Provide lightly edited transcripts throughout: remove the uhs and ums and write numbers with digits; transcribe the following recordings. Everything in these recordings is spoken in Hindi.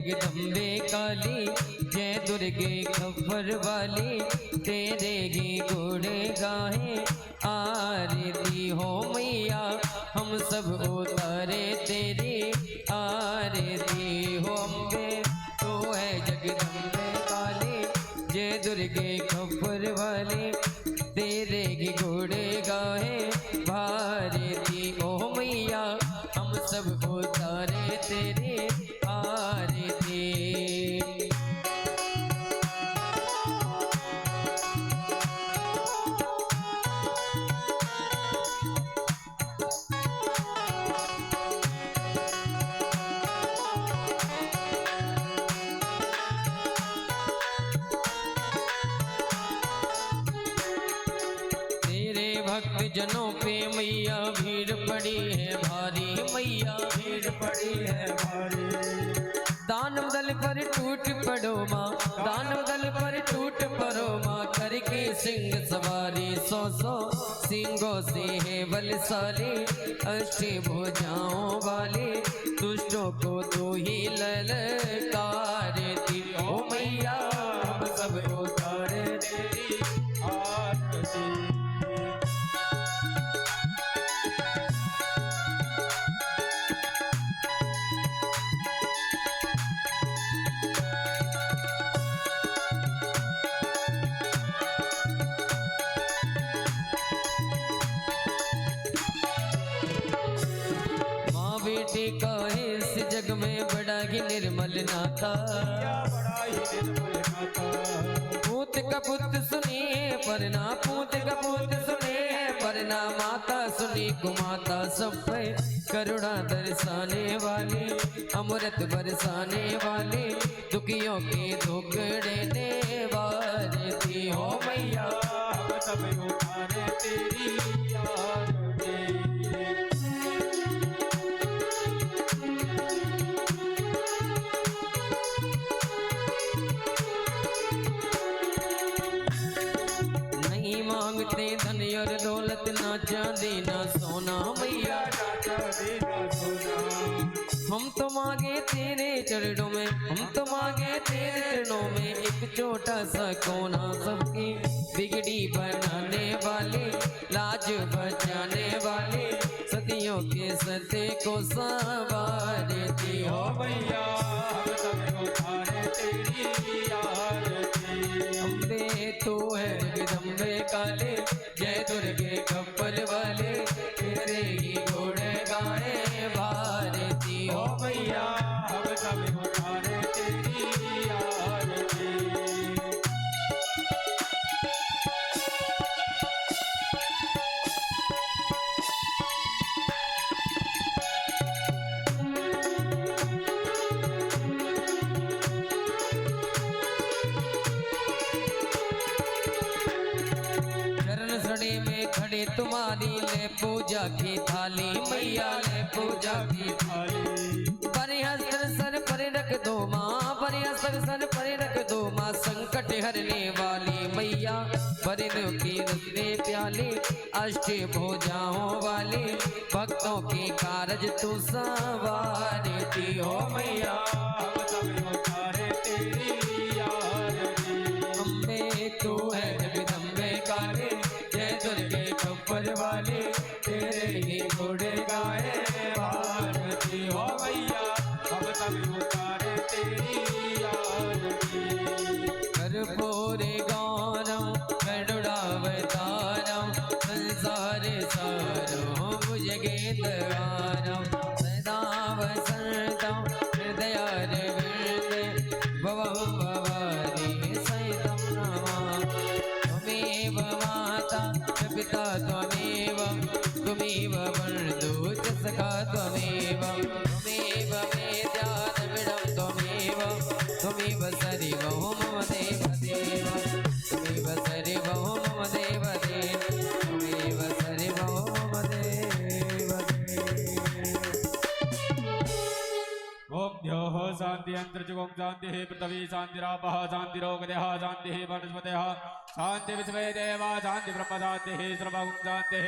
जगदम्बे काली जय दुर्गे खबर वाली, तेरे ही गुण गाहे आरती हो मैया, हम सब उतारे तेरी आरती हो। अम्बे तो है जगदम्बे काली जय दुर्गे खबर वाली, तेरे ही गुण गाहे भारती ओ मैया, हम सब उतारे तेरी आरती। भक्त जनों पे मैया भीड़ पड़ी है भारी, मैया भीड़ पड़ी है भारी। दानव दल पर टूट पड़ो माँ, दानव दल पर टूट पड़ो माँ, करके सिंह सवारी, सौ सौ सिंहों से है बलशाली, अष्टी भुजाओं वाली, दुष्टों को तू ही ललकारती ओ मैया, हम सब उतारे तेरी आरती। बेटे का है इस जग में बड़ा ही निर्मल नाता, पूत का पुत सुनिए परना, पूत का पुत सुनिए परना, माता सुनी कुमाता, सब पे करुणा दर्शाने वाली, अमृत बरसाने वाली, दुखियों के दुख देने वाली हो मैया, हम सब उतारे तेरी आरती। मांगते धन और दौलत ना चांदी ना सोना मैया, हम तो मांगे तेरे चरणों में, हम तो मांगे तेरे चरणों में एक छोटा सा कोना, सबकी बिगड़ी बनाने वाले, लाज बचाने वाले, सदियों के सत्य को संवारती हो मैया, हम सब उतारे तेरी आरती। अम्बे तो है जगदम्बे काले जय दुर्गे खप्पर वाले, तेरे ही गुण गाए भारती हो मैया, हम सब उतारे तेरी आरती। में खड़े तुम्हारी ले पूजा की थाली मैया, ले पूजा की थाली, परिहस्त्र सर पर रख दो माँ, परिहस्त्र सर पर रख दो माँ, संकट हरने वाली मैया, परिंदों की रत्ने प्याली, अष्ट भुजाओं वाली, भक्तों के कारज तू संवारती हो मैया, हम सब उतारे तेरी आरती। अम्बे तू है जगदम्बे काले जय दुर्गे खप्पर वाले, तेरे ही गुण गाए भारती हो मैया, हम सब उतारे तेरी आरती। कर्पूरे गौरम करुणावतारम, संसार सारम भुजगेन्द्रहारम, सदा वसंतम हृदयारविंदे, भवं भवानी सहितं नमामि। त्वमेव माता पिता त्वमेव, त्वमेव बन्धुः च सखा त्वमेव, त्वमेव वेद्या द्रविडं त्वमेव, त्वमेव सर्वं मम देवदेव, त्वमेव सर्वं मम देवदेव, त्वमेव सर्वं मम देवदेव। ओम द्योः शांति अंतरिक्षं शांतिः पृथ्वी शांतिरापः शांतिरोगदयः शांतिः वनस्पतयः शांति विश्वे देवा शांति ब्रह्म शांतिः सर्वं शांतिः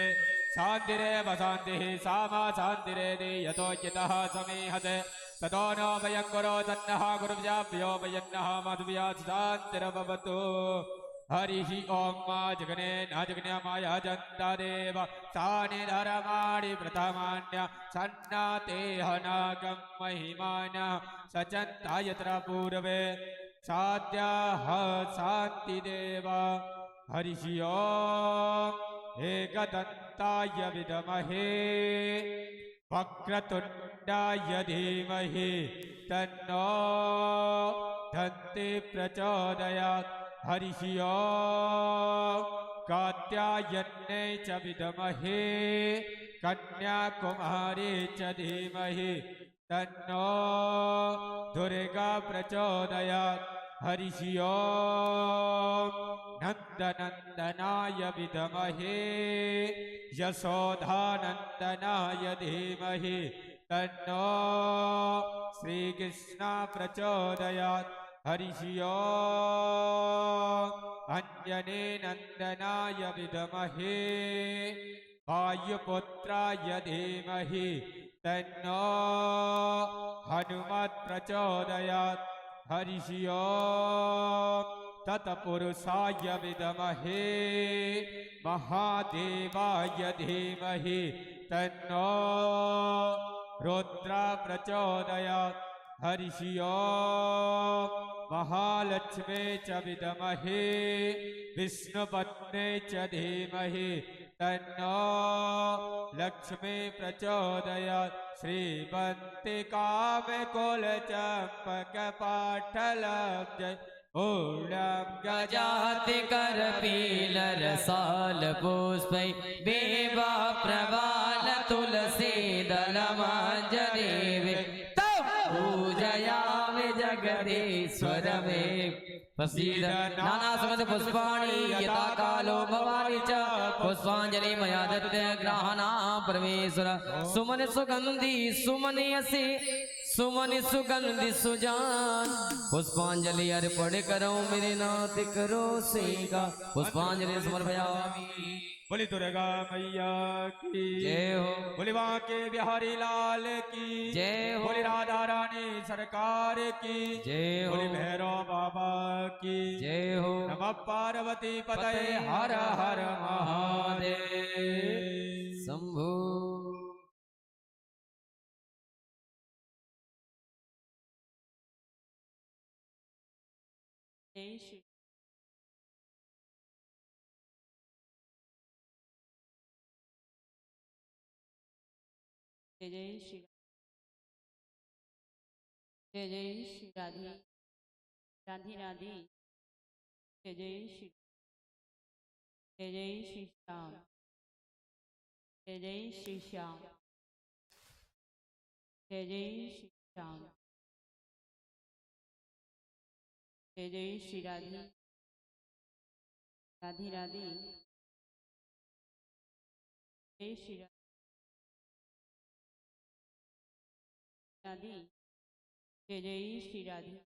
शांतिरेव शांतिः सामा शांतिरेधि यतो यतः समीहते ततो नो भयङ्करो तन्नः गुरुव्याप्यो भयन्नः मधुव्यासान्तिरभवतु हरिः ॐ मा जगने न जगन्यमाया जन्तादेव सानि धर्माणि प्रथमान्य सन्नाते हनागं महिमानः सचन्ता यत्र पूर्वे साद्याः शान्तिदेव हरिः ॐ एकदन्ताय विद्महे वक्रतुण्डाय धीमहि तन्नो दन्ति प्रचोदयात् हरिः ॐ कात्यायन्यै च विद्महे कन्याकुमारी च धीमहि तन्नो दुर्गा प्रचोदयात् हरिः ॐ नन्दनन्दनाय विद्महे यशोधानन्दनाय धीमहि तन्नो श्रीकृष्ण प्रचोदयात् हरिः ॐ अञ्जने नन्दनाय विद्महे वायुपुत्राय धीमहि तन्नो हनुमत् प्रचोदयात् हरिः ॐ तत्पुरुषाय विद्महे महादेवाय धीमहि तन्नो रुद्र प्रचोदयात् हरिः ॐ महालक्ष्मी च विद्महे विष्णुपत्नी च धीमहि तन्नो लक्ष्मी प्रचोदयात् श्रीवन्तिकामकुलचम्पकपाटलब्ज ऊर्णं गजाति करपीलरसाल पुष्पै बेवा प्रवाल तुलसी दलमाञ्जनेवे पूजयामि जगदीश्वर मे प्रसीद नाना सुगन्ध पुष्पाणि यथा कालो भवानि च पुष्पाञ्जलि मया दत्त ग्रहणा परमेश्वर सुमन सुगंधि सुमनियसि सुमनि सुगंधि सुजान पुष्पांजलि अर्पण करो मेरे नाथ करो सेवा पुष्पांजलि समर्पयामि। बोली दुर्गा मैया की जय हो, बोली वहाँ के बिहारी लाल की जय हो, बोली राधा रानी सरकार की जय हो, बोली भैरव बाबा की जय हो, नमः पार्वती पतये हर हर महादेव शंभु। जय श्री जय जय श्री जय जय श्री राधे राधे राधे जय जय श्री जय जय श्री श्याम जय जय श्री श्याम जय जय श्री श्याम जय जय श्री राधे राधे राधे जय श्री राधे जय जय श्री राधे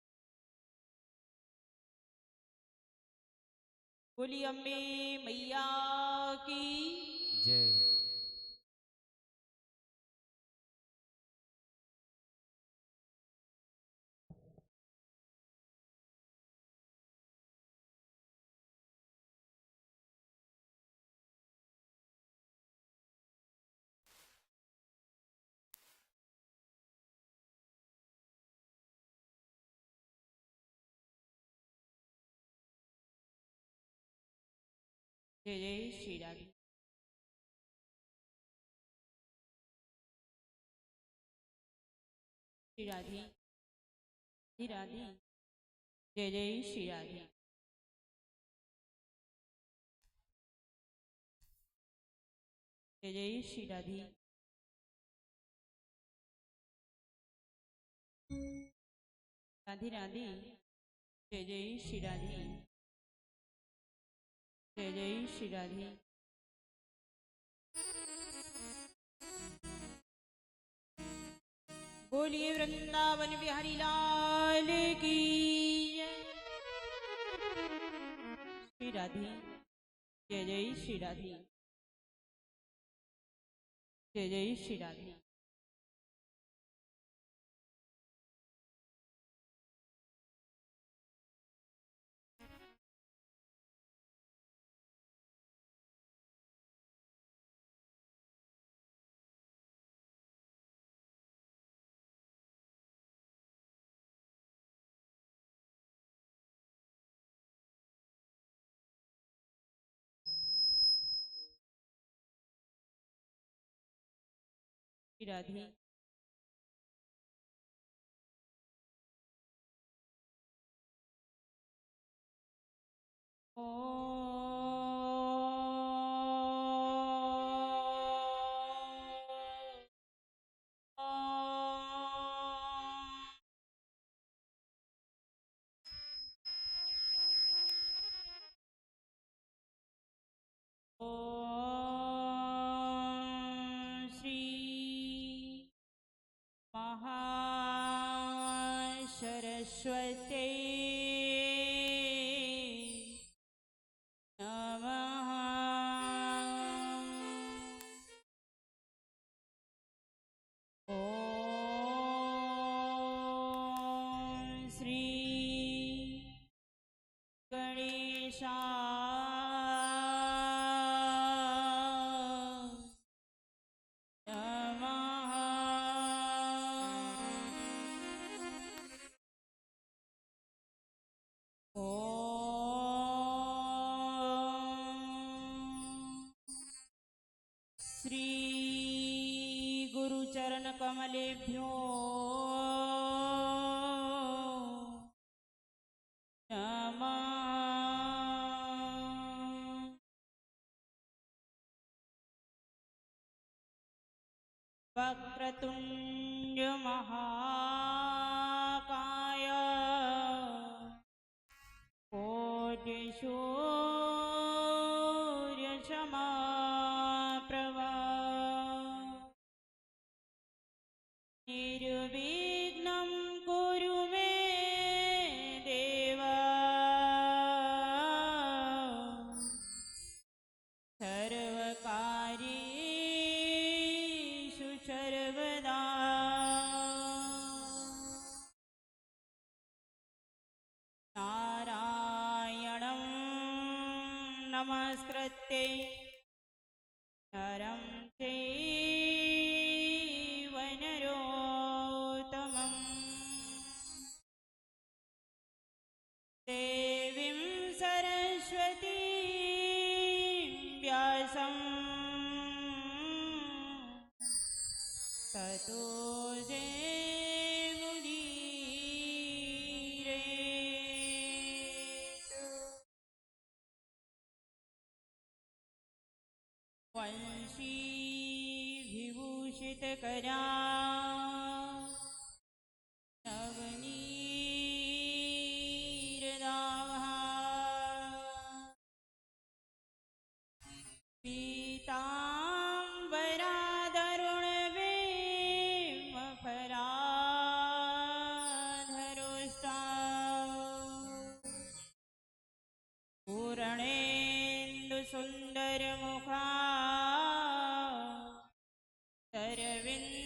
बोली अम्बे मैया की जय। जय जय श्री राधे श्री राधे राधे राधे जय जय श्री राधे जय जय श्री राधे राधे राधे जय जय श्री राधे जय जय श्री राधे बोलिए वृंदावन बिहारी लाल की जय। श्री राधे जय जय श्री राधे जय जय श्री राधे राधे श्री महासरस्वती नमः। ॐ श्री गणेशाय नमः। श्री गुरुचरण कमलेभ्यो नमः। वक्रतुंड महाकाय कोटि सूर्य समप्रभा निर्विघ्नं कुरु मे देव सर्वकार्येषु सर्वदा। नारायणं नमस्कृत्य नरं चैव नरोत्तमं देवीं सरस्वतीं व्यासं ततो जयमुदीरयेत्। वंशी विभूषितकरा नवनीरदाभा पीताम्बराधरुणवेमफलाधरोष्टा पूर्णेन्दुसुन्दरमुखा सरविन्दनेत्रा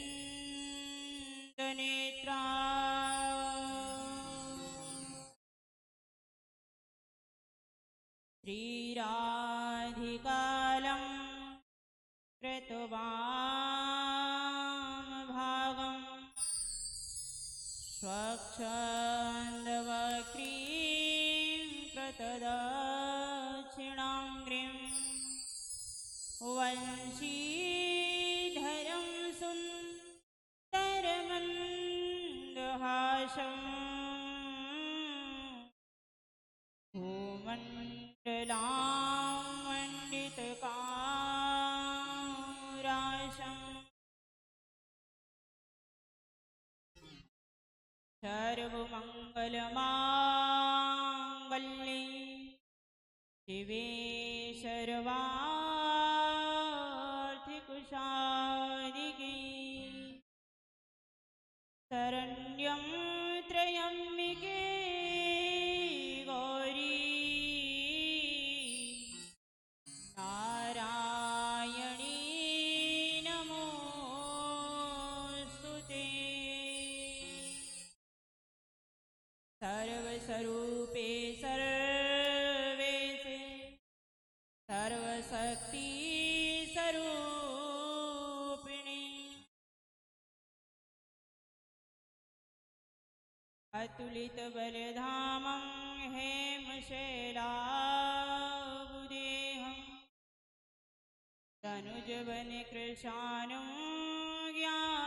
श्रीराधिकालं कृतवां स्वच्छन्दवक्रीं कृतदक्षिणाङ्ग्रिं वंशीधरं सुन्दरमन्दहासं भूमण्डलां मण्डितकाराशम् सर्वमङ्गलमाङ्गल्ये शिवे सर्वार्थिकसाधिके शरण्यं त्र्यम्बिके गौरी नारायणी नमोऽस्तुते। सर्वस्वरूपे सर्वेशे सर्वशक्ति स्वरूपिणी अतुलित बलधामं हेमशैलाबुदेहं तनुजवन कृशानं ज्ञानमुद्राक्षं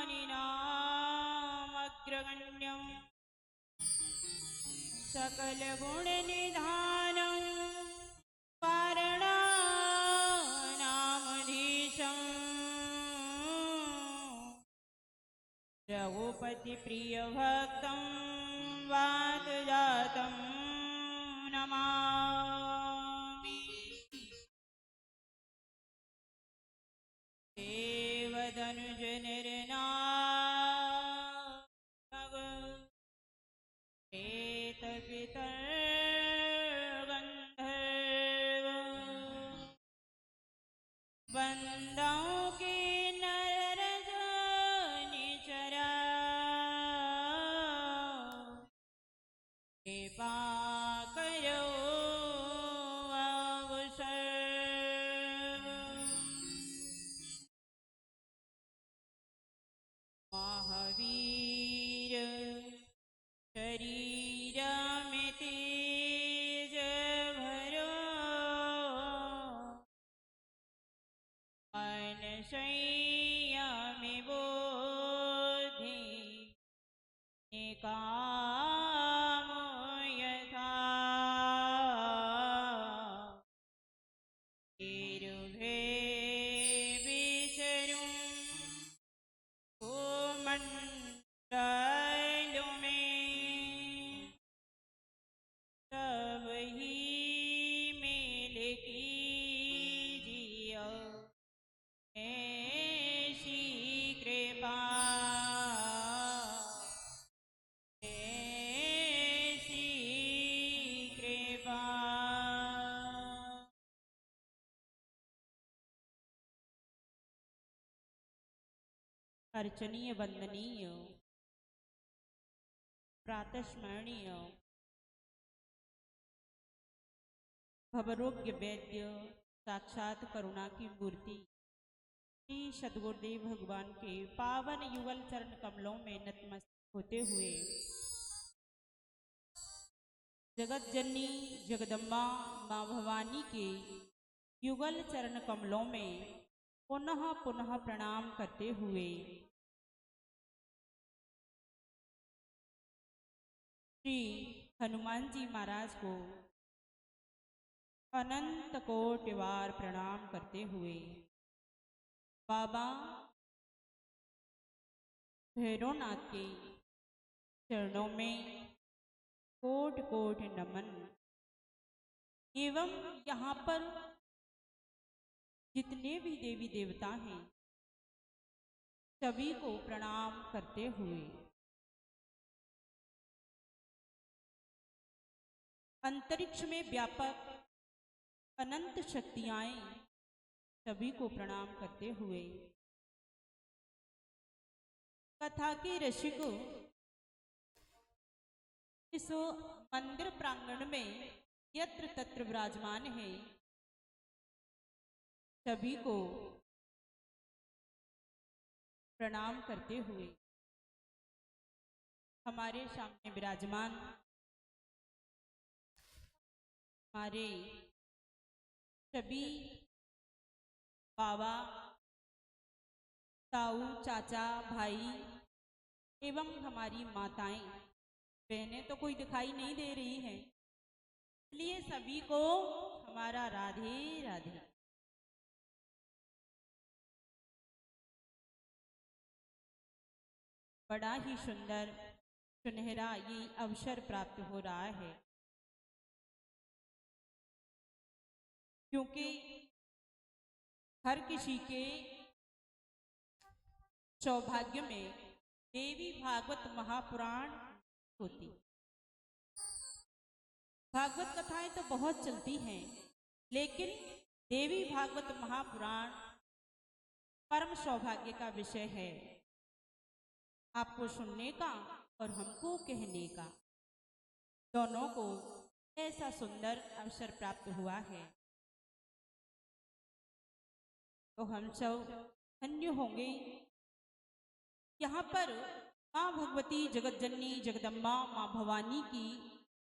सकल गुण निधानं कारणानामधीशं रघुपति प्रिय भक्तं वातजातं नमामि। देवदनुज निर्नामग प्रेत पितर गंधर्व बंदों के नर निचरा कृपा करो अवसर महावीर शरीर में तेज भरो मन संयमी बुद्धि निकाम यथा तिरुभे विचरूं भूमंडल में सब ही मिल कीजिए ऐसी कृपा ऐसी कृपा। अर्चनीय वंदनीय प्रातस्मरणीय भवरोग्य वैद्य साक्षात करुणा की मूर्ति श्री सद्गुरुदेव भगवान के पावन युगल चरण कमलों में नतमस्तक होते हुए जगत जननी जगदम्बा माँ भवानी के युगल चरण कमलों में पुनः पुनः प्रणाम करते हुए श्री हनुमान जी महाराज को अनंत कोटि बार प्रणाम करते हुए बाबा भैरवनाथ के चरणों में कोटि कोटि नमन एवं यहाँ पर जितने भी देवी देवता हैं सभी को प्रणाम करते हुए अंतरिक्ष में व्यापक अनंत शक्तियां सभी को प्रणाम करते हुए कथा के रसिक इस मंदिर प्रांगण में यत्र तत्र विराजमान है सभी को प्रणाम करते हुए हमारे सामने विराजमान हमारे सभी बाबा ताऊ चाचा भाई एवं हमारी माताएं बहनें तो कोई दिखाई नहीं दे रही हैं, इसलिए सभी को हमारा राधे राधे। बड़ा ही सुंदर सुनहरा ये अवसर प्राप्त हो रहा है क्योंकि हर किसी के सौभाग्य में देवी भागवत महापुराण होती। भागवत कथाएं तो बहुत चलती हैं लेकिन देवी भागवत महापुराण परम सौभाग्य का विषय है, आपको सुनने का और हमको कहने का, दोनों को ऐसा सुंदर अवसर प्राप्त हुआ है तो हम सब धन्य होंगे। यहाँ पर माँ भगवती जगत जननी जगदम्बा माँ भवानी की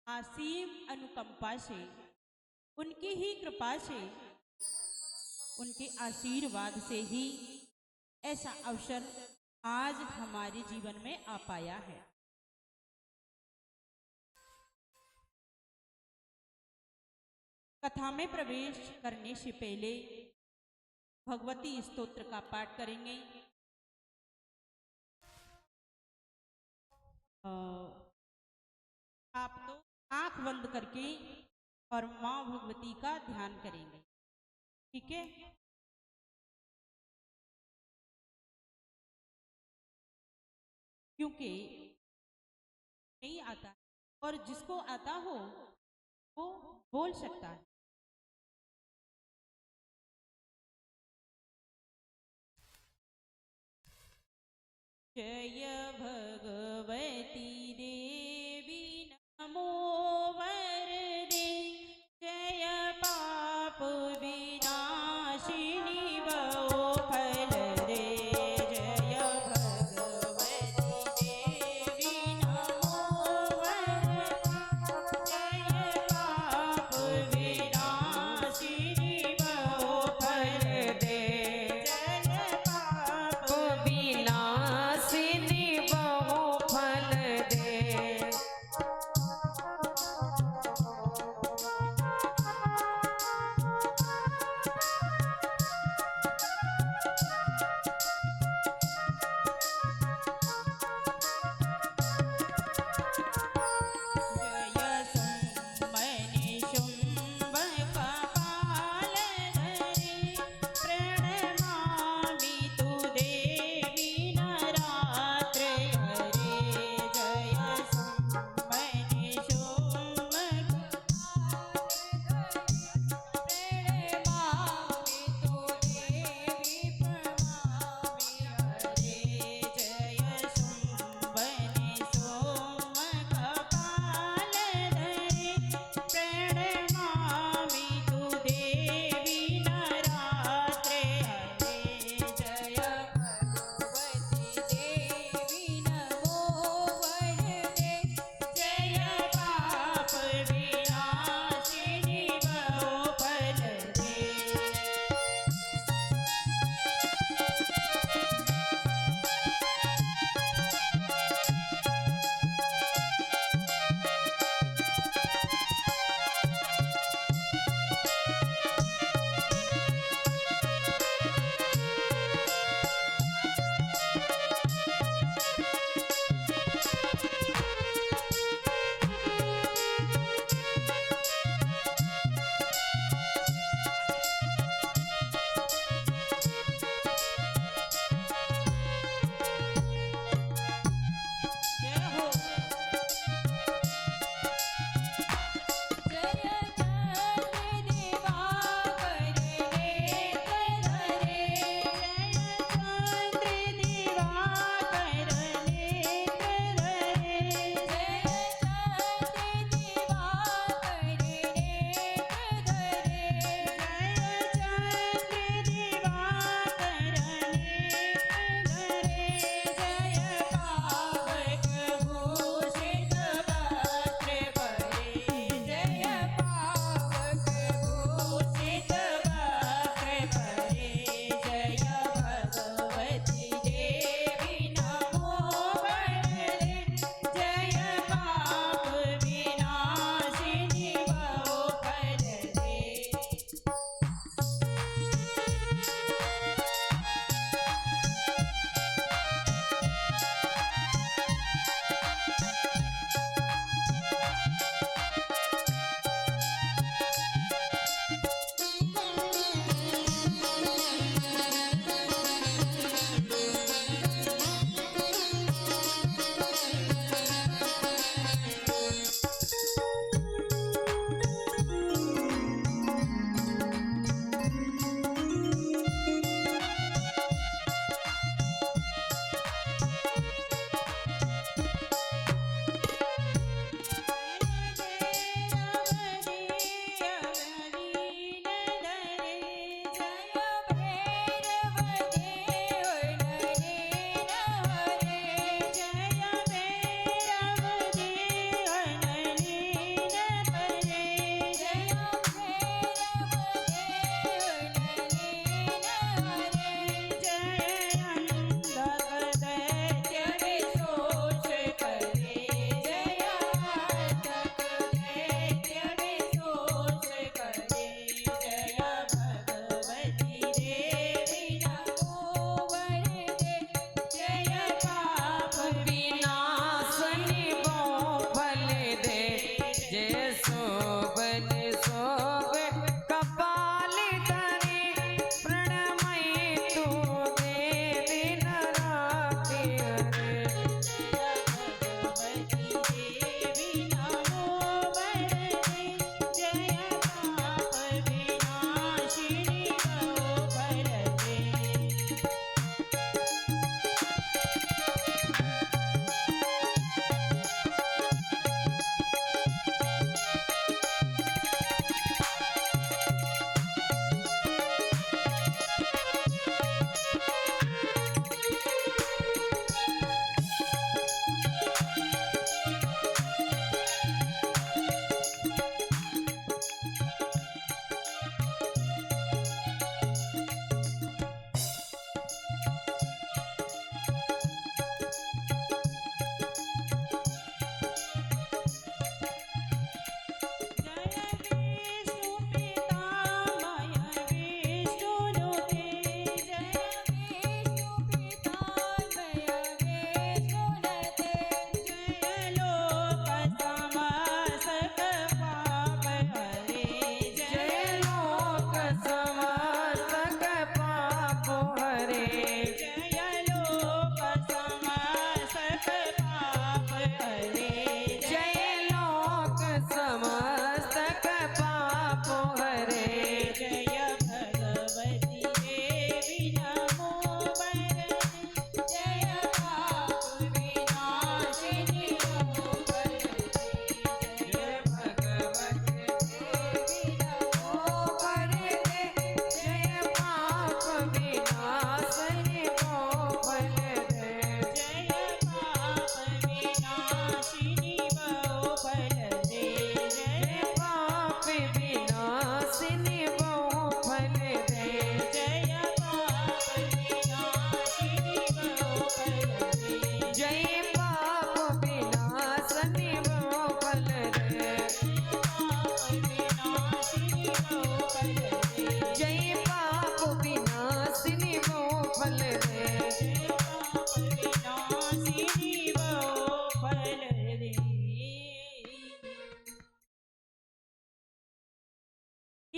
असीम अनुकंपा से, उनकी ही कृपा से, उनके आशीर्वाद से ही ऐसा अवसर आज हमारे जीवन में आ पाया है। कथा में प्रवेश करने से पहले भगवती स्तोत्र का पाठ करेंगे। आप तो आंख बंद करके और माँ भगवती का ध्यान करेंगे, ठीक है। क्योंकि नहीं आता और जिसको आता हो वो बोल सकता है। जय भगवती देवी नमो वरदे, जय पाप विनाशिनी वो फल दे। जय भगवती देवी नमो वरदे, जय पाप विनाशिनी वो फल दे। जय पाप विनाशिनी बहु फल दे।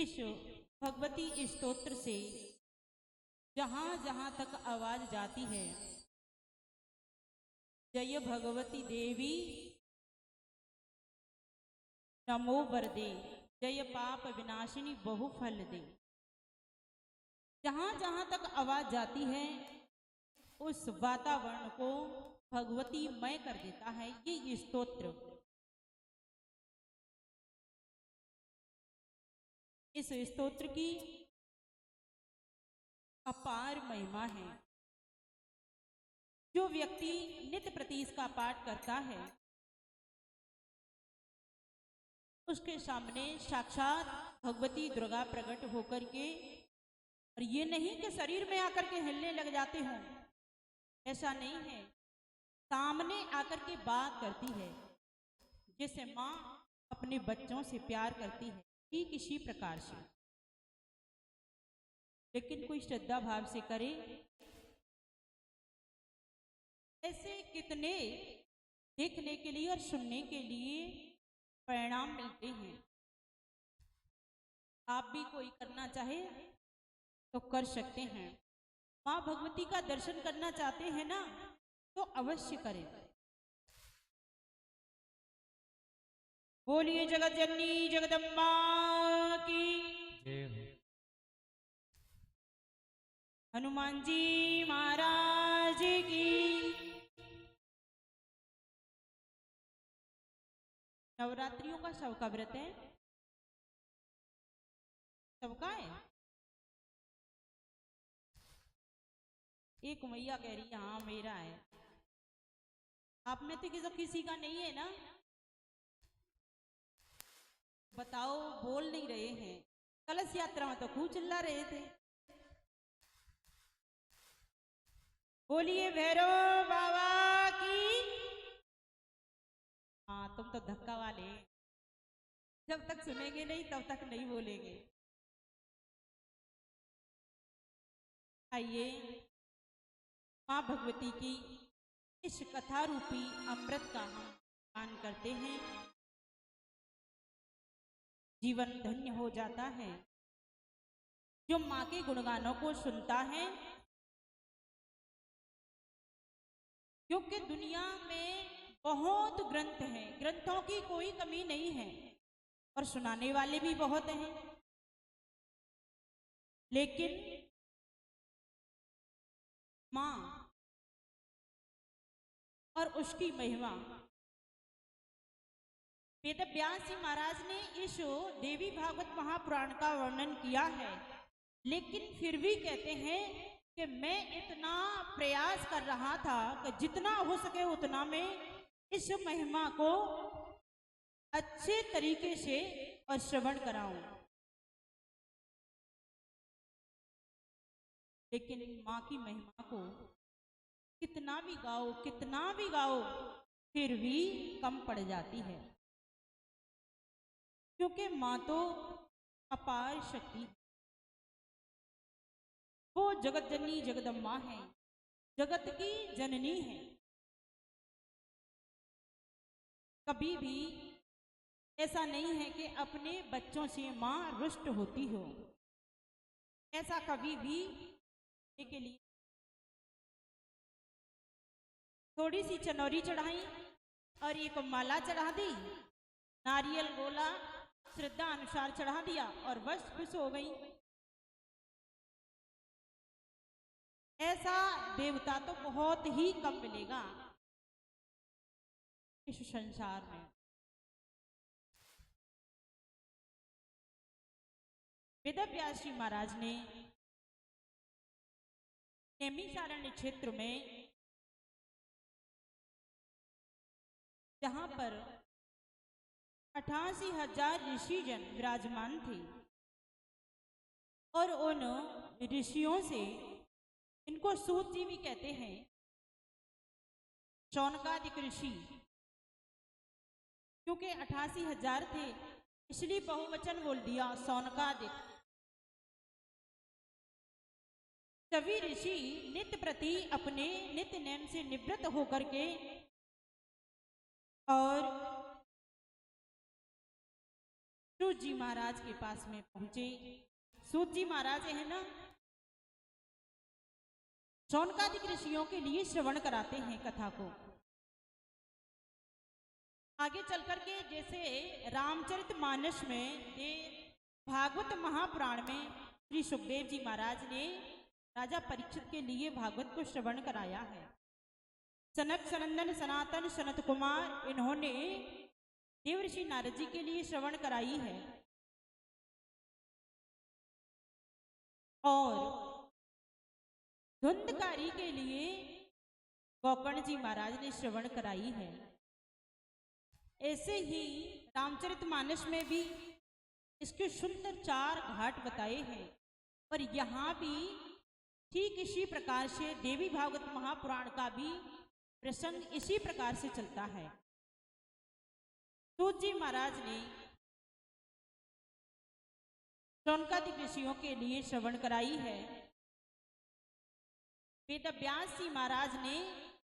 इस भगवती स्तोत्र से जहां जहां तक आवाज जाती है, जय भगवती देवी नमो वरदे, जय पाप विनाशिनी बहुफल दे। जहां जहां तक आवाज जाती है उस वातावरण को भगवती मय कर देता है ये स्तोत्र। इस स्तोत्र की अपार महिमा है। जो व्यक्ति नित्य प्रति इसका पाठ करता है उसके सामने साक्षात भगवती दुर्गा प्रकट होकर के, और ये नहीं कि शरीर में आकर के हिलने लग जाते हों, ऐसा नहीं है, सामने आकर के बात करती है। जैसे माँ अपने बच्चों से प्यार करती है ठीक इसी प्रकार से, लेकिन कोई श्रद्धा भाव से करे। ऐसे कितने देखने के लिए और सुनने के लिए परिणाम मिलते हैं। आप भी कोई करना चाहे तो कर सकते हैं। माँ भगवती का दर्शन करना चाहते हैं ना, तो अवश्य करें। बोलिए जगत जननी जगदम्बा की, हनुमान जी महाराज की। नवरात्रियों का सबका व्रत है, सबका है। एक मैया कह रही हाँ मेरा है, आप में तो किसी का नहीं है ना? बताओ, बोल नहीं रहे हैं। कलश यात्रा में तो खूब चिल्ला रहे थे। बोलिए भैरव बाबा की। हाँ, तुम तो धक्का वाले, जब तक सुनेंगे नहीं तब तक नहीं बोलेंगे। आइए माँ भगवती की इस कथा रूपी अमृत का हम पान करते हैं। जीवन धन्य हो जाता है जो माँ के गुणगानों को सुनता है, क्योंकि दुनिया में बहुत ग्रंथ हैं, ग्रंथों की कोई कमी नहीं है और सुनाने वाले भी बहुत हैं, लेकिन माँ और उसकी महिमा। वेद व्यास जी महाराज ने इस देवी भागवत महापुराण का वर्णन किया है, लेकिन फिर भी कहते हैं कि मैं इतना प्रयास कर रहा था कि जितना हो सके उतना मैं इस महिमा को अच्छे तरीके से और श्रवण कराऊं। लेकिन माँ की महिमा को कितना भी गाओ फिर भी कम पड़ जाती है, क्योंकि माँ तो अपार शक्ति, वो जगत जननी जगदम्बा है, जगत की जननी है। कभी भी ऐसा नहीं है कि अपने बच्चों से माँ रुष्ट होती हो, ऐसा कभी भी के लिए थोड़ी सी चनौरी चढ़ाई और एक माला चढ़ा दी, नारियल गोला श्रद्धा अनुसार चढ़ा दिया और बस खुश हो गई। ऐसा देवता तो बहुत ही कम मिलेगा इस संसार में। वेदव्यास जी महाराज ने नैमिषारण्य क्षेत्र में, जहां पर 88,000 ऋषिजन विराजमान थे, और उन ऋषियों से, इनको सूत जी भी कहते हैं, शौनकादिक ऋषि, क्योंकि 88,000 थे इसलिए बहुवचन बोल दिया शौनकादिक। सभी ऋषि नित्य प्रति अपने नित्य नियम से निवृत्त होकर के और सूत जी महाराज के पास में पहुंचे। सूत जी महाराज है ना, शौनकादिक ऋषियों के लिए श्रवण कराते हैं कथा को। आगे चल करके जैसे रामचरितमानस में भागवत महापुराण में श्री सुखदेव जी महाराज ने राजा परीक्षित के लिए भागवत को श्रवण कराया है। सनक सनंदन सनातन सनत कुमार इन्होंने देवर्षि नारद जी के लिए श्रवण कराई है, और धुंधकारी के लिए गोकर्ण जी महाराज ने श्रवण कराई है। ऐसे ही रामचरितमानस में भी इसके सुंदर 4 घाट बताए हैं, और यहाँ भी ठीक इसी प्रकार से देवी भागवत महापुराण का भी प्रसंग इसी प्रकार से चलता है। सूत जी महाराज ने शौनकादिक ऋषियों के लिए श्रवण कराई है। वेदव्यास जी महाराज ने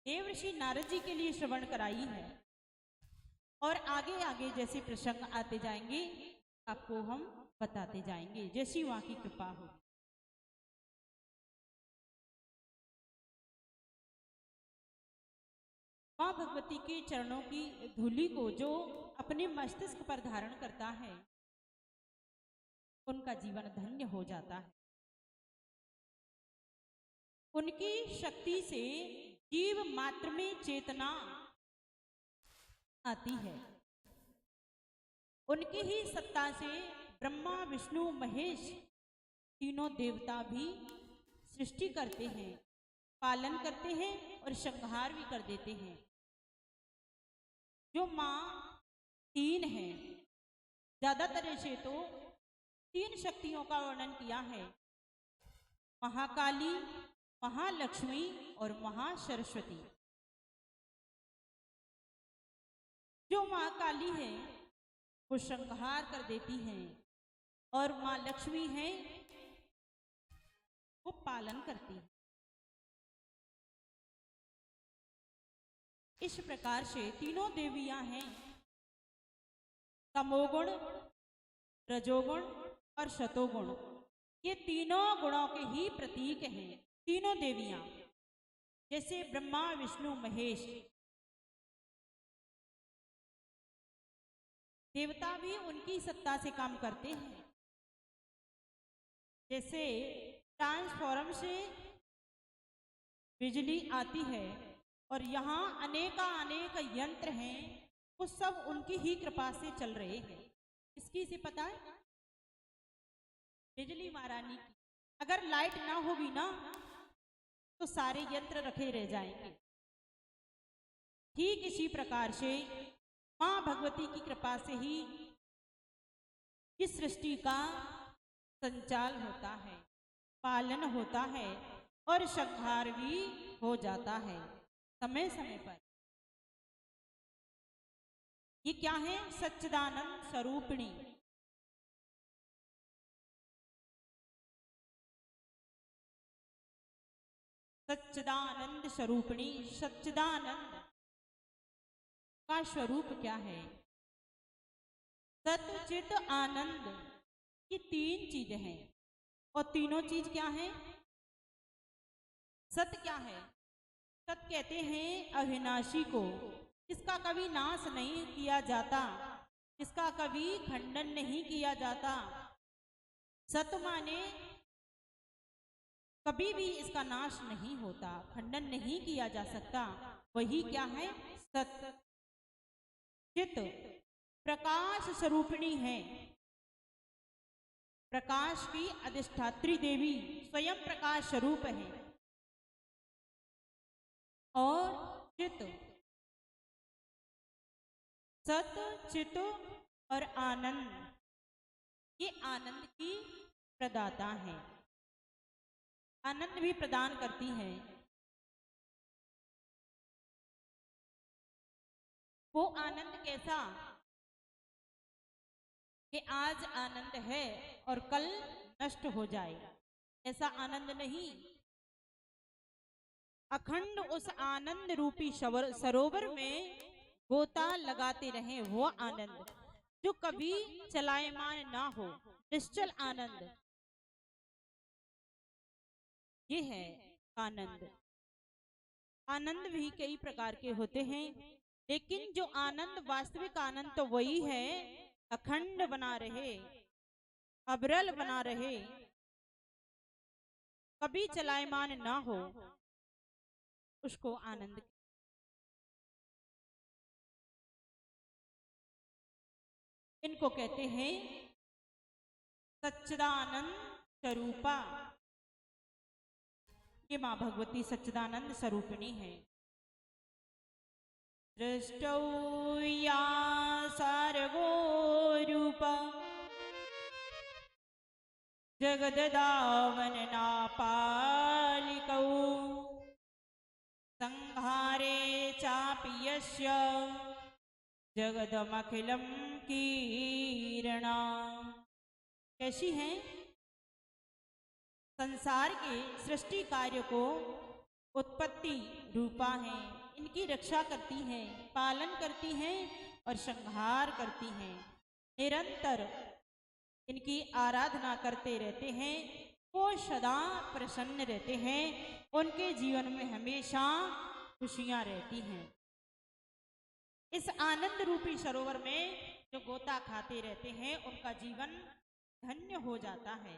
देवर्षि नारद जी के लिए श्रवण कराई है, और आगे आगे जैसे प्रसंग आते जाएंगे आपको हम बताते जाएंगे, जैसी वहां की कृपा हो। मां भगवती के चरणों की धूलि को जो अपने मस्तिष्क पर धारण करता है, उनका जीवन धन्य हो जाता है। उनकी शक्ति से जीव मात्र में चेतना आती है। उनकी ही सत्ता से ब्रह्मा विष्णु महेश तीनों देवता भी सृष्टि करते हैं, पालन करते हैं और संहार भी कर देते हैं। जो माँ 3 है, ज्यादातर से तो 3 शक्तियों का वर्णन किया है, महाकाली, महालक्ष्मी और महासरस्वती। जो माँ काली है वो संहार कर देती है, और माँ लक्ष्मी है वो पालन करती है। इस प्रकार से तीनों देवियां हैं, तमोगुण, रजोगुण और शतोगुण। ये तीनों गुणों के ही प्रतीक हैं तीनों देवियां। जैसे ब्रह्मा विष्णु महेश देवता भी उनकी सत्ता से काम करते हैं। जैसे ट्रांसफॉर्म से बिजली आती है, और यहाँ अनेक यंत्र हैं, वो सब उनकी ही कृपा से चल रहे हैं। इसकी से पता है, बिजली महारानी की। अगर लाइट ना होगी ना तो सारे यंत्र रखे रह जाएंगे। ठीक इसी प्रकार से मां भगवती की कृपा से ही इस सृष्टि का संचाल होता है, पालन होता है और संहार भी हो जाता है समय समय पर। ये क्या है? सच्चिदानंद स्वरूपिणी। सच्चिदानंद स्वरूपिणी। सच्चिदानंद का स्वरूप क्या है? सत चित आनंद। ये 3 चीजें हैं, और तीनों चीज क्या है? सत क्या है? सत कहते हैं अविनाशी को, जिसका कभी नाश नहीं किया जाता, जिसका कभी खंडन नहीं किया जाता। सत माने कभी भी इसका नाश नहीं होता, खंडन नहीं किया जा सकता। वही क्या है? सत। चित प्रकाश स्वरूपिणी है, प्रकाश की अधिष्ठात्री देवी स्वयं प्रकाश स्वरूप है। और चित, सत चित और आनंद, ये आनंद की प्रदाता है, आनंद भी प्रदान करती है। वो आनंद कैसा? कि आज आनंद है और कल नष्ट हो जाए, ऐसा आनंद नहीं। अखंड उस आनंद रूपी सरोवर में गोता लगाते रहे, वो आनंद। जो कभी चलायमान ना हो, निश्चल आनंद, ये है आनंद। आनंद भी कई प्रकार के होते हैं, लेकिन जो आनंद, वास्तविक आनंद तो वही है, अखंड बना रहे, अविरल बना रहे, कभी चलायमान ना हो, उसको आनंद। इनको कहते हैं सच्चिदानंद स्वरूपा। ये मां भगवती सच्चिदानंद स्वरूपिणी है। दृष्टौ या सर्गो रूप जगददावन नापालिकौ संहारे चापि यस्य जगदमखिलम कीर्णा। कैसी हैं? संसार के सृष्टि कार्य को उत्पत्ति रूपा हैं, इनकी रक्षा करती हैं, पालन करती हैं और संहार करती हैं। निरंतर इनकी आराधना करते रहते हैं, वो सदा प्रसन्न रहते हैं, उनके जीवन में हमेशा खुशियां रहती हैं। इस आनंद रूपी सरोवर में जो गोता खाते रहते हैं, उनका जीवन धन्य हो जाता है।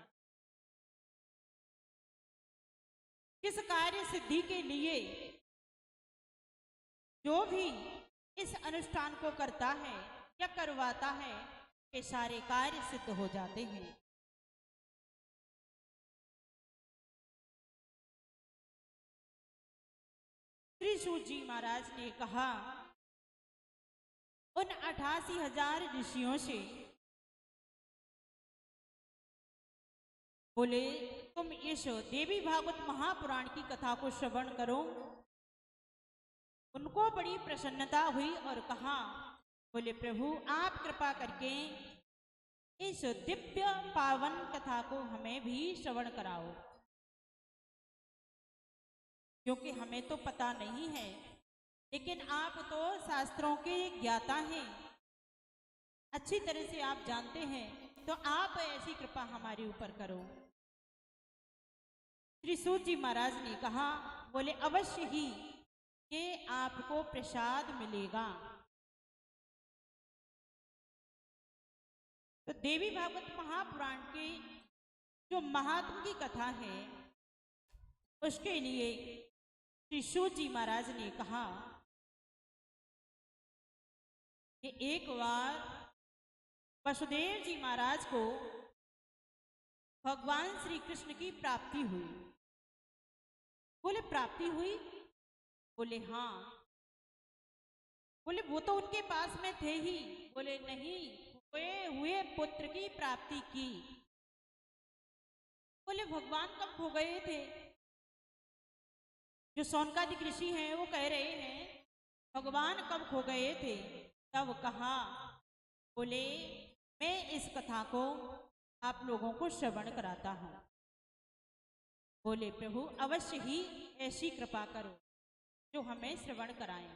किस कार्य सिद्धि के लिए जो भी इस अनुष्ठान को करता है या करवाता है, के सारे कार्य सिद्ध हो जाते हैं। श्री सूत जी महाराज ने कहा, उन 88,000 ऋषियों से बोले, तुम इस देवी भागवत महापुराण की कथा को श्रवण करो। उनको बड़ी प्रसन्नता हुई और कहा, बोले प्रभु आप कृपा करके इस दिव्य पावन कथा को हमें भी श्रवण कराओ, क्योंकि हमें तो पता नहीं है, लेकिन आप तो शास्त्रों के ज्ञाता हैं, अच्छी तरह से आप जानते हैं, तो आप ऐसी कृपा हमारे ऊपर करो। श्री सूत जी महाराज ने कहा, बोले अवश्य ही ये आपको प्रसाद मिलेगा। तो देवी भागवत महापुराण के जो महात्म की कथा है, उसके लिए श्री सूत जी महाराज ने कहा कि एक बार वसुदेव जी महाराज को भगवान श्री कृष्ण की प्राप्ति हुई। बोले प्राप्ति हुई? बोले हाँ। बोले वो तो उनके पास में थे ही। बोले नहीं, हुए पुत्र की प्राप्ति की। बोले भगवान कब हो गए थे? जो सौनकादिक ऋषि हैं वो कह रहे हैं भगवान कब खो गए थे? तब कहा, बोले मैं इस कथा को आप लोगों को श्रवण कराता हूं। बोले प्रभु अवश्य ही ऐसी कृपा करो जो हमें श्रवण कराएं।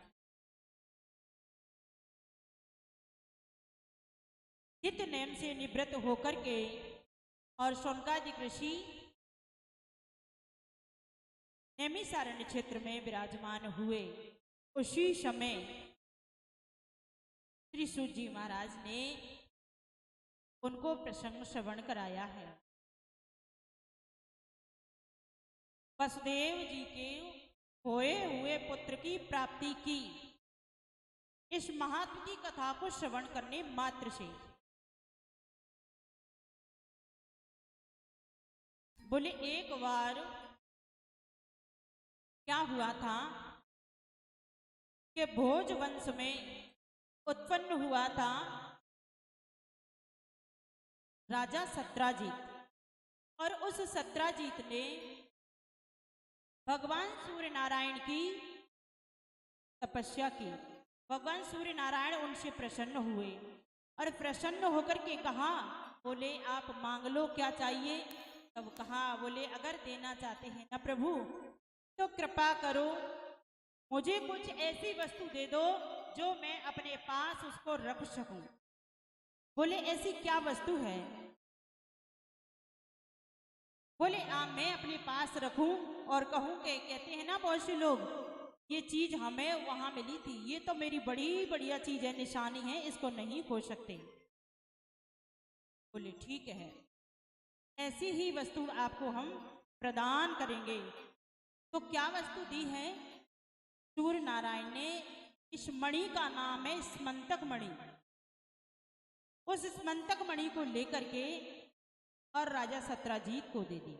नित्य नेम से निवृत्त होकर के और सौनकादिक ऋषि नैमिषारण्य क्षेत्र में विराजमान हुए। उसी समय श्री सूत जी महाराज ने उनको प्रसंग श्रवण कराया है। वसुदेव जी के खोए हुए पुत्र की प्राप्ति की इस महात्म की कथा को श्रवण करने मात्र से। बोले एक बार क्या हुआ था कि भोज वंश में उत्पन्न हुआ था राजा सत्राजीत, और उस सत्राजीत ने भगवान सूर्य नारायण की तपस्या की। भगवान सूर्य नारायण उनसे प्रसन्न हुए और प्रसन्न होकर के कहा, बोले आप मांग लो क्या चाहिए? तब कहा, बोले अगर देना चाहते हैं ना प्रभु तो कृपा करो मुझे कुछ ऐसी वस्तु दे दो जो मैं अपने पास उसको रख सकूं। बोले ऐसी क्या वस्तु है? बोले मैं अपने पास रखूं और कहूं कि कहते हैं ना बहुत से लोग, ये चीज हमें वहां मिली थी, ये तो मेरी बड़ी बढ़िया चीज है, निशानी है, इसको नहीं खो सकते। बोले ठीक है, ऐसी ही वस्तु आपको हम प्रदान करेंगे। तो क्या वस्तु दी है? सूर्य नारायण ने इस मणि का नाम है स्मंतक मणि। उस स्मंतक मणि को लेकर के और राजा सत्राजीत को दे दी।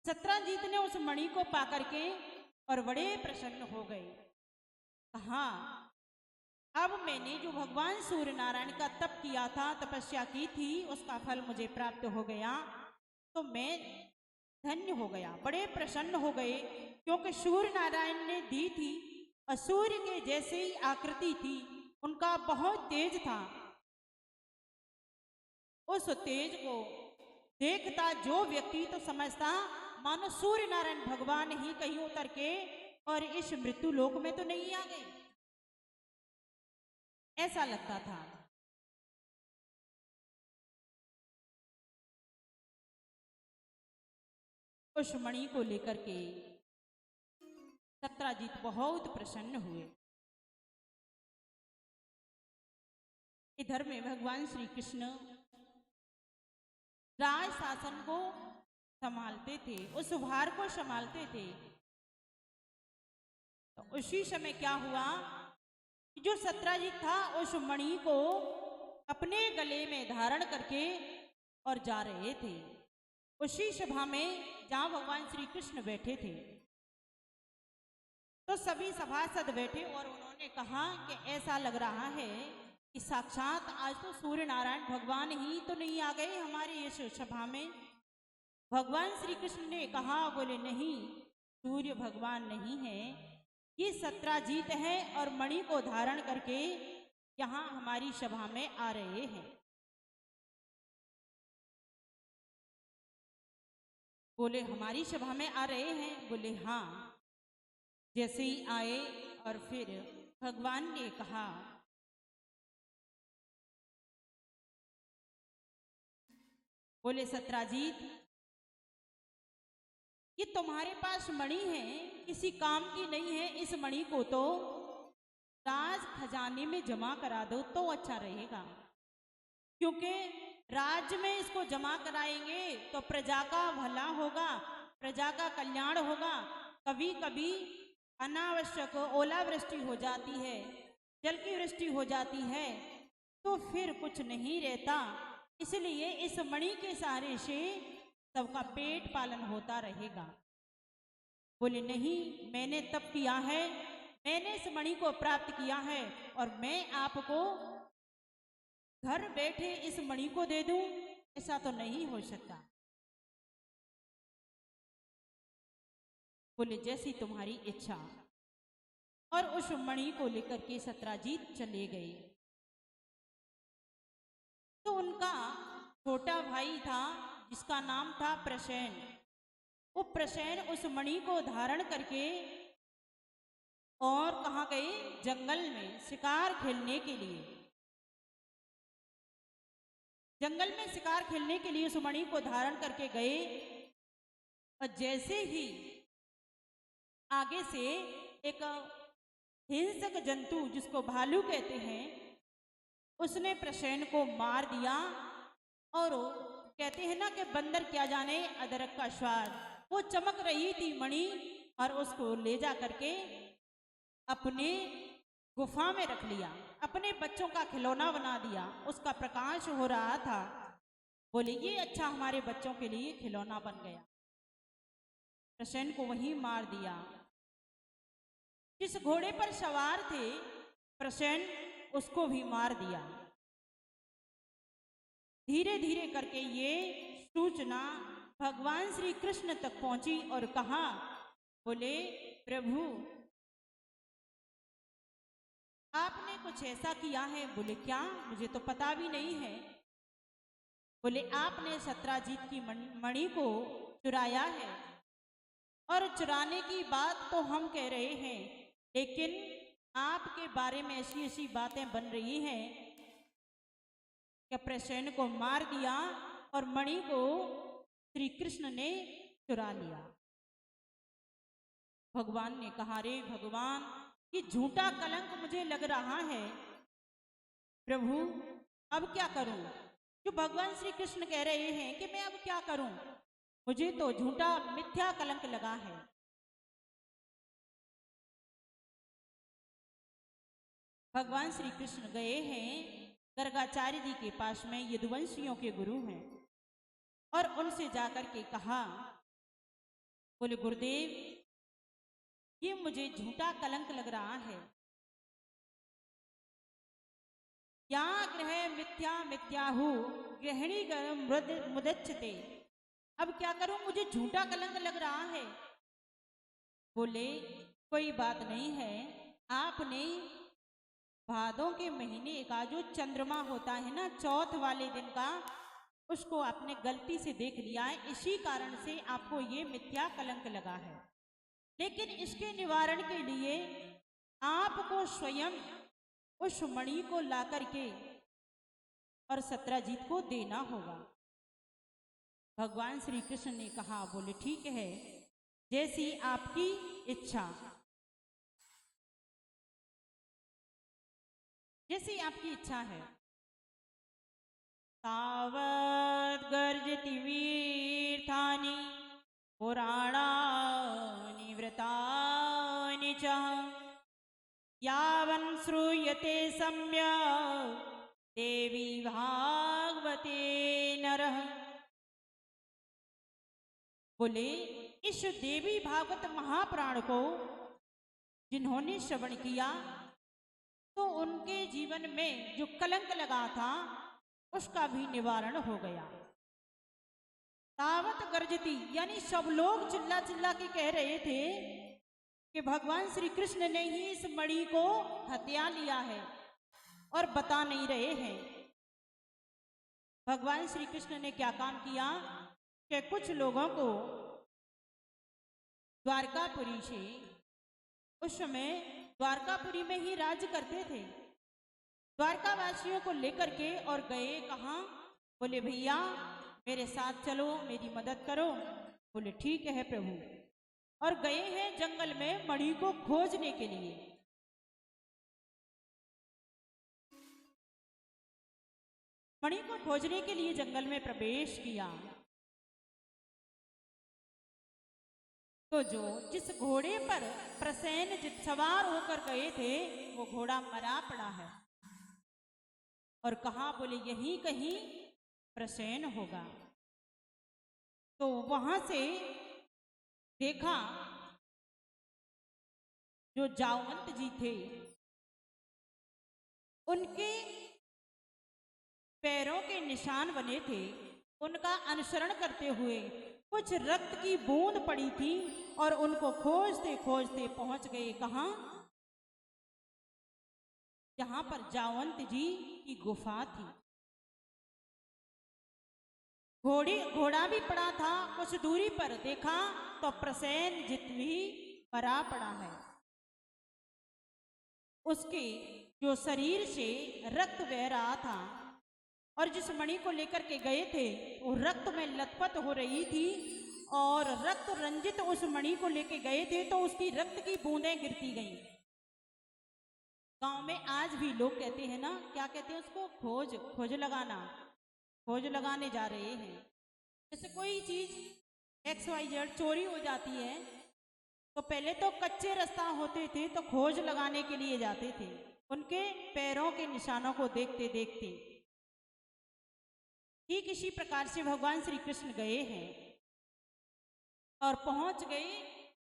सत्राजीत ने उस मणि को पाकर के और बड़े प्रसन्न हो गए। कहा अब मैंने जो भगवान सूर्य नारायण का तप किया था, तपस्या की थी, उसका फल मुझे प्राप्त हो गया, तो मैं धन्य हो गया। बड़े प्रसन्न हो गए क्योंकि सूर्य नारायण ने दी थी और सूर्य के जैसे ही आकृति थी, उनका बहुत तेज था। उस तेज को देखता जो व्यक्ति तो समझता मानो सूर्य नारायण भगवान ही कहीं उतर के और इस मृत्यु लोक में तो नहीं आ गए, ऐसा लगता था। उस मणि को लेकर के सत्राजीत बहुत प्रसन्न हुए। इधर में भगवान श्री कृष्ण राज शासन को संभालते थे, उस भार को संभालते थे। तो उसी समय क्या हुआ कि जो सत्राजीत था उस मणि को अपने गले में धारण करके और जा रहे थे। उसी सभा में जहां भगवान श्री कृष्ण बैठे थे, तो सभी सभासद बैठे और उन्होंने कहा कि ऐसा लग रहा है कि साक्षात आज तो सूर्य नारायण भगवान ही तो नहीं आ गए हमारे इस सभा में। भगवान श्री कृष्ण ने कहा, बोले नहीं, सूर्य भगवान नहीं है, ये सत्राजीत है और मणि को धारण करके यहाँ हमारी सभा में आ रहे हैं। बोले हमारी सभा में आ रहे हैं? बोले हाँ। जैसे ही आए और फिर भगवान ने कहा, बोले सत्राजीत, ये तुम्हारे पास मणि है, किसी काम की नहीं है, इस मणि को तो राज खजाने में जमा करा दो तो अच्छा रहेगा, क्योंकि राज्य में इसको जमा कराएंगे तो प्रजा का भला होगा, प्रजा का कल्याण होगा। कभी कभी अनावश्यक ओलावृष्टि हो जाती है, जल की वृष्टि हो जाती है, तो फिर कुछ नहीं रहता। इसलिए इस मणि के सहारे से सबका पेट पालन होता रहेगा। बोले नहीं, मैंने तप किया है, मैंने इस मणि को प्राप्त किया है और मैं आपको घर बैठे इस मणि को दे दूं, ऐसा तो नहीं हो सकता। बोले जैसी तुम्हारी इच्छा। और उस मणि को लेकर के सत्राजीत चले गए। तो उनका छोटा भाई था जिसका नाम था प्रसेन। वो प्रसेन उस मणि को धारण करके और कहाँ गए? जंगल में शिकार खेलने के लिए। जंगल में शिकार खेलने के लिए उस मणि को धारण करके गए और जैसे ही आगे से एक हिंसक जंतु जिसको भालू कहते हैं, उसने प्रसेन को मार दिया। और कहते हैं ना कि बंदर क्या जाने अदरक का स्वाद, वो चमक रही थी मणि और उसको ले जा करके अपने गुफा में रख लिया, अपने बच्चों का खिलौना बना दिया। उसका प्रकाश हो रहा था। बोले ये अच्छा हमारे बच्चों के लिए खिलौना बन गया। प्रसेन को वहीं मार दिया। जिस घोड़े पर सवार थे प्रसेन, उसको भी मार दिया। धीरे धीरे करके ये सूचना भगवान श्री कृष्ण तक पहुंची और कहा, बोले प्रभु आपने कुछ ऐसा किया है। बोले क्या? मुझे तो पता भी नहीं है। बोले आपने सत्राजीत की मणि को चुराया है और चुराने की बात तो हम कह रहे हैं, लेकिन आपके बारे में ऐसी ऐसी बातें बन रही हैं कि प्रसेन को मार दिया और मणि को श्री कृष्ण ने चुरा लिया। भगवान ने कहा, रे भगवान, ये झूठा कलंक मुझे लग रहा है। प्रभु अब क्या करूं? जो भगवान श्री कृष्ण कह रहे हैं कि मैं अब क्या करूं, मुझे तो झूठा मिथ्या कलंक लगा है। भगवान श्री कृष्ण गए हैं गर्गाचार्य जी के पास में, यदुवंशियों के गुरु हैं, और उनसे जाकर के कहा, बोले गुरुदेव, ये मुझे झूठा कलंक लग रहा है। या ग्रह मिथ्या मिथ्याहु गृहिणी मुदच्छते। अब क्या करूं, मुझे झूठा कलंक लग रहा है। बोले कोई बात नहीं है, आपने भादों के महीने का जो चंद्रमा होता है ना, चौथ वाले दिन का, उसको आपने गलती से देख लिया है, इसी कारण से आपको ये मिथ्या कलंक लगा है। लेकिन इसके निवारण के लिए आपको स्वयं उस मणि को ला करके और सत्राजीत को देना होगा। भगवान श्री कृष्ण ने कहा, बोले ठीक है, जैसी आपकी इच्छा, जैसी आपकी इच्छा है। तावत् गर्जति वीर्थानि पुराणानि व्रतानि च यावन् श्रूयते सम्यक् देवी भागवते नरः। बोले इस देवी भागवत महापुराण को जिन्होंने श्रवण किया तो उनके जीवन में जो कलंक लगा था उसका भी निवारण हो गया। तावत गर्जती, यानी सब लोग चिल्ला चिल्ला के कह रहे थे कि भगवान श्री कृष्ण ने ही इस मणि को हत्या लिया है और बता नहीं रहे हैं। भगवान श्री कृष्ण ने क्या काम किया कि कुछ लोगों को द्वारकापुरी से, उस समय द्वारकापुरी में ही राज्य करते थे, द्वारकावासियों को लेकर के और गए कहाँ? बोले भैया मेरे साथ चलो, मेरी मदद करो। बोले ठीक है प्रभु, और गए हैं जंगल में मणि को खोजने के लिए। मणि को खोजने के लिए जंगल में प्रवेश किया तो जिस घोड़े पर प्रसेनजित सवार होकर गए थे वो घोड़ा मरा पड़ा है, और कहा, बोले यहीं कहीं प्रसेन होगा। तो वहां से देखा जो जावंत जी थे, उनके पैरों के निशान बने थे, उनका अनुसरण करते हुए कुछ रक्त की बूंद पड़ी थी, और उनको खोजते खोजते पहुंच गए कहाँ? जहां पर जावंत जी की गुफा थी। घोड़ा भी पड़ा था, कुछ दूरी पर देखा तो प्रसेनजित भी मरा पड़ा है। उसके जो शरीर से रक्त बह रहा था, और जिस मणि को लेकर के गए थे वो रक्त में लथपथ हो रही थी, और रक्त रंजित उस मणि को लेके गए थे तो उसकी रक्त की बूंदें गिरती गईं। गांव में आज भी लोग कहते हैं ना, क्या कहते हैं उसको? खोज लगाना, खोज लगाने जा रहे हैं। जैसे कोई चीज XYZ चोरी हो जाती है तो पहले तो कच्चे रास्ता होते थे तो खोज लगाने के लिए जाते थे, उनके पैरों के निशानों को देखते देखते। ठीक इसी प्रकार से भगवान श्री कृष्ण गए हैं और पहुंच गए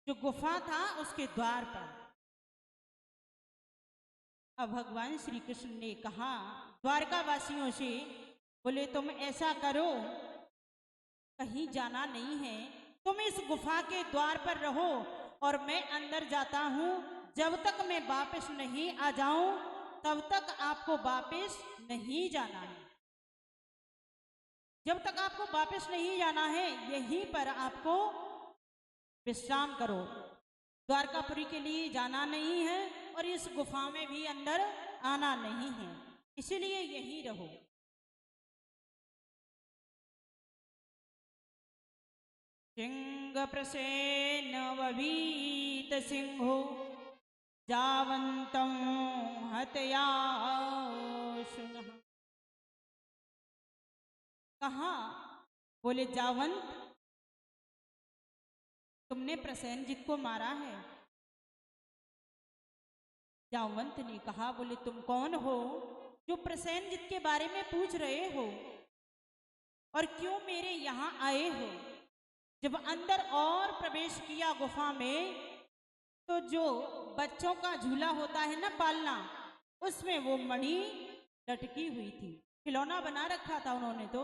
जो गुफा था उसके द्वार पर। अब भगवान श्री कृष्ण ने कहा द्वारकावासियों से, बोले तुम ऐसा करो, कहीं जाना नहीं है, तुम इस गुफा के द्वार पर रहो और मैं अंदर जाता हूं। जब तक मैं वापस नहीं आ जाऊं तब तक आपको वापस नहीं जाना है। जब तक आपको वापस नहीं जाना है यहीं पर आपको विश्राम करो। द्वारकापुरी के लिए जाना नहीं है और इस गुफा में भी अंदर आना नहीं है, इसलिए यहीं रहो। सिंह प्रसेन ववीत सिंहो जावंतं हतयाशुनः। कहा? बोले जावंत, तुमने प्रसेनजित को मारा है। जावंत ने कहा, बोले तुम कौन हो जो प्रसेनजित के बारे में पूछ रहे हो, और क्यों मेरे यहाँ आए हो? जब अंदर और प्रवेश किया गुफा में, तो जो बच्चों का झूला होता है ना पालना, उसमें वो मणि लटकी हुई थी। खिलौना बना रखा था उन्होंने। तो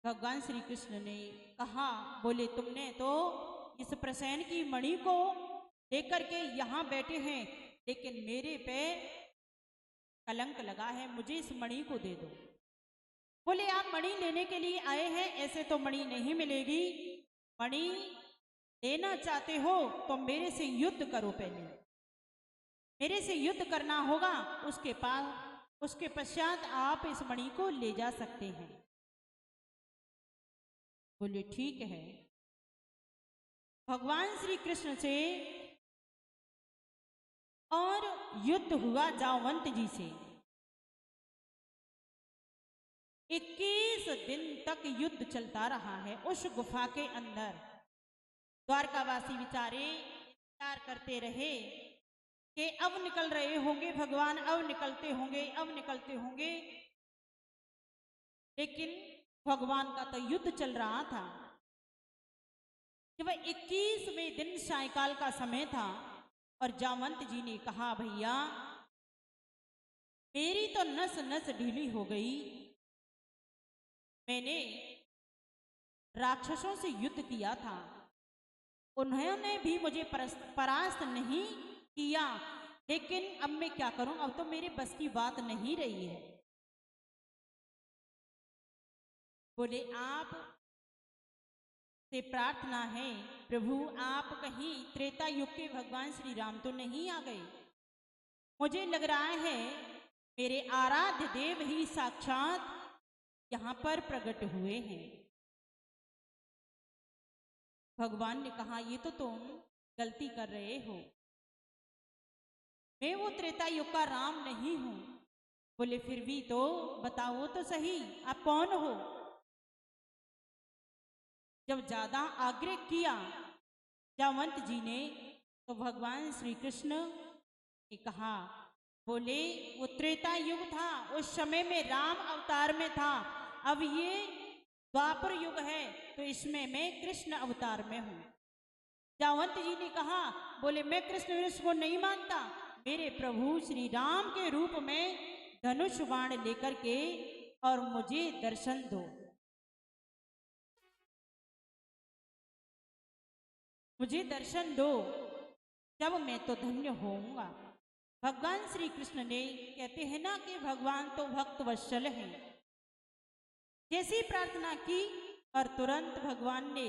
भगवान श्री कृष्ण ने कहा, बोले तुमने तो इस प्रसेन की मणि को लेकर के यहाँ बैठे हैं, लेकिन मेरे पे कलंक लगा है, मुझे इस मणि को दे दो। बोले आप मणि लेने के लिए आए हैं, ऐसे तो मणि नहीं मिलेगी। मणि लेना चाहते हो तो मेरे से युद्ध करो। पहले मेरे से युद्ध करना होगा, उसके पश्चात आप इस मणि को ले जा सकते हैं। बोले ठीक है। भगवान श्री कृष्ण से और युद्ध हुआ जावंत जी से। 21 दिन तक युद्ध चलता रहा है उस गुफा के अंदर। द्वारकावासी बेचारे इंतजार करते रहे कि अब निकल रहे होंगे भगवान, अब निकलते होंगे, अब निकलते होंगे। लेकिन भगवान का तो युद्ध चल रहा था। जब 21वें दिन सायकाल का समय था और जावंत जी ने कहा, भैया मेरी तो नस नस ढीली हो गई। मैंने राक्षसों से युद्ध किया था, उन्होंने भी मुझे परास्त नहीं किया, लेकिन अब मैं क्या करूं? अब तो मेरे बस की बात नहीं रही है। बोले आप से प्रार्थना है प्रभु, आप कहीं त्रेता युग के भगवान श्री राम तो नहीं आ गए? मुझे लग रहा है मेरे आराध्य देव ही साक्षात यहाँ पर प्रकट हुए हैं। भगवान ने कहा, ये तो तुम गलती कर रहे हो, मैं वो त्रेता युग का राम नहीं हूं। बोले फिर भी तो बताओ तो सही, आप कौन हो? जब ज्यादा आग्रह किया जावंत जी ने, तो भगवान श्री कृष्ण ने कहा, बोले वो त्रेता युग था, उस समय में राम अवतार में था। अब ये द्वापर युग है, तो इसमें मैं कृष्ण अवतार में हूं। जावंत जी ने कहा, बोले मैं कृष्ण को नहीं मानता, मेरे प्रभु श्री राम के रूप में धनुष बाण लेकर के और मुझे दर्शन दो, मुझे दर्शन दो, तब मैं तो धन्य होऊंगा। भगवान श्री कृष्ण ने, कहते हैं ना कि भगवान तो भक्त वत्सल हैं, जैसी प्रार्थना की और तुरंत भगवान ने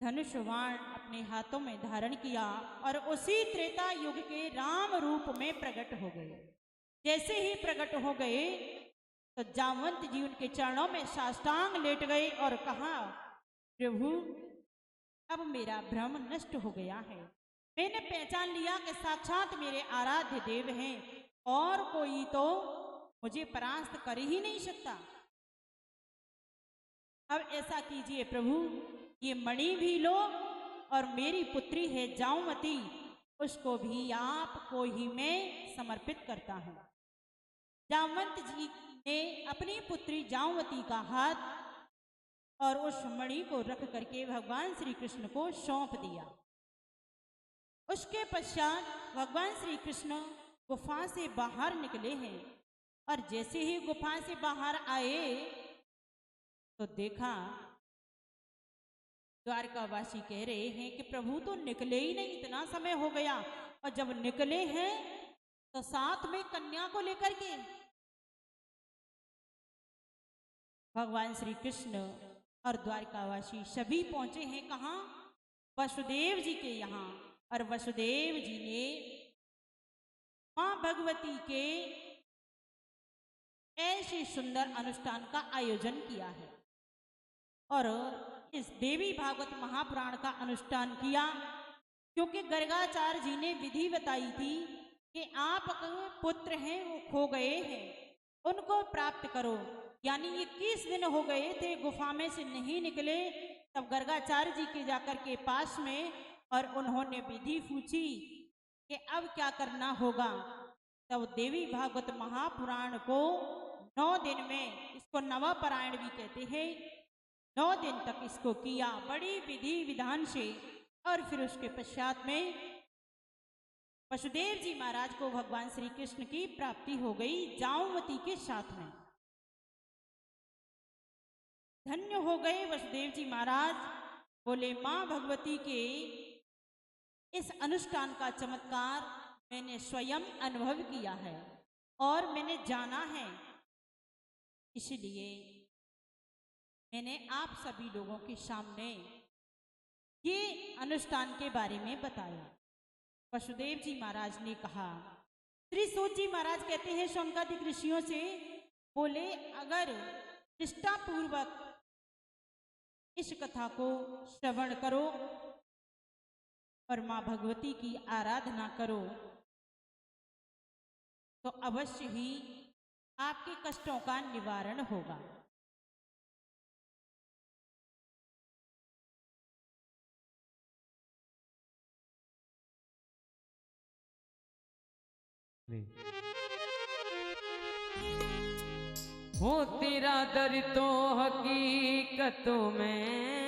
धनुष बाण अपने हाथों में धारण किया और उसी त्रेता युग के राम रूप में प्रकट हो गए। जैसे ही प्रकट हो गए तो जावंत जी उनके चरणों में साष्टांग लेट गए और कहा, प्रभु अब मेरा भ्रम नष्ट हो गया है, मैंने पहचान लिया कि साक्षात मेरे आराध्य देव हैं और कोई तो मुझे परास्त कर ही नहीं सकता। अब ऐसा कीजिए प्रभु, ये मणि भी लो और मेरी पुत्री है जाऊमती, उसको भी आपको ही मैं समर्पित करता हूं। जावंत जी ने अपनी पुत्री जाऊमती का हाथ और उस मणि को रख करके भगवान श्री कृष्ण को सौंप दिया। उसके पश्चात भगवान श्री कृष्ण गुफा से बाहर निकले हैं और जैसे ही गुफा से बाहर आए तो देखा द्वारकावासी कह रहे हैं कि प्रभु तो निकले ही नहीं, इतना समय हो गया, और जब निकले हैं तो साथ में कन्या को लेकर के। भगवान श्री कृष्ण और द्वारकावासी सभी पहुंचे हैं कहाँ? वसुदेव जी के यहाँ। और वसुदेव जी ने मां भगवती के ऐसे सुंदर अनुष्ठान का आयोजन किया है। और इस देवी भागवत महापुराण का अनुष्ठान किया, क्योंकि गर्गाचार्य जी ने विधि बताई थी कि आप पुत्र हैं वो खो गए हैं, उनको प्राप्त करो। यानी 21 दिन हो गए थे गुफा में से नहीं निकले, तब गर्गाचार्य जी के जाकर के पास में और उन्होंने विधि पूछी कि अब क्या करना होगा। तब देवी भागवत महापुराण को 9 दिन में, इसको नवापरायण भी कहते हैं, 9 दिन तक इसको किया बड़ी विधि विधान से। और फिर उसके पश्चात में वसुदेव जी महाराज को भगवान श्री कृष्ण की प्राप्ति हो गई जामवती के साथ में। धन्य हो गए वसुदेव जी महाराज, बोले मां भगवती के इस अनुष्ठान का चमत्कार मैंने स्वयं अनुभव किया है और मैंने जाना है, इसलिए मैंने आप सभी लोगों के सामने ये अनुष्ठान के बारे में बताया। वसुदेव जी महाराज ने कहा, श्री सूत जी महाराज कहते हैं शौनकादिक ऋषियों से, बोले अगर निष्ठापूर्वक इस कथा को श्रवण करो और मां भगवती की आराधना करो तो अवश्य ही आपके कष्टों का निवारण होगा। हो तेरा दर तो हकीकतों में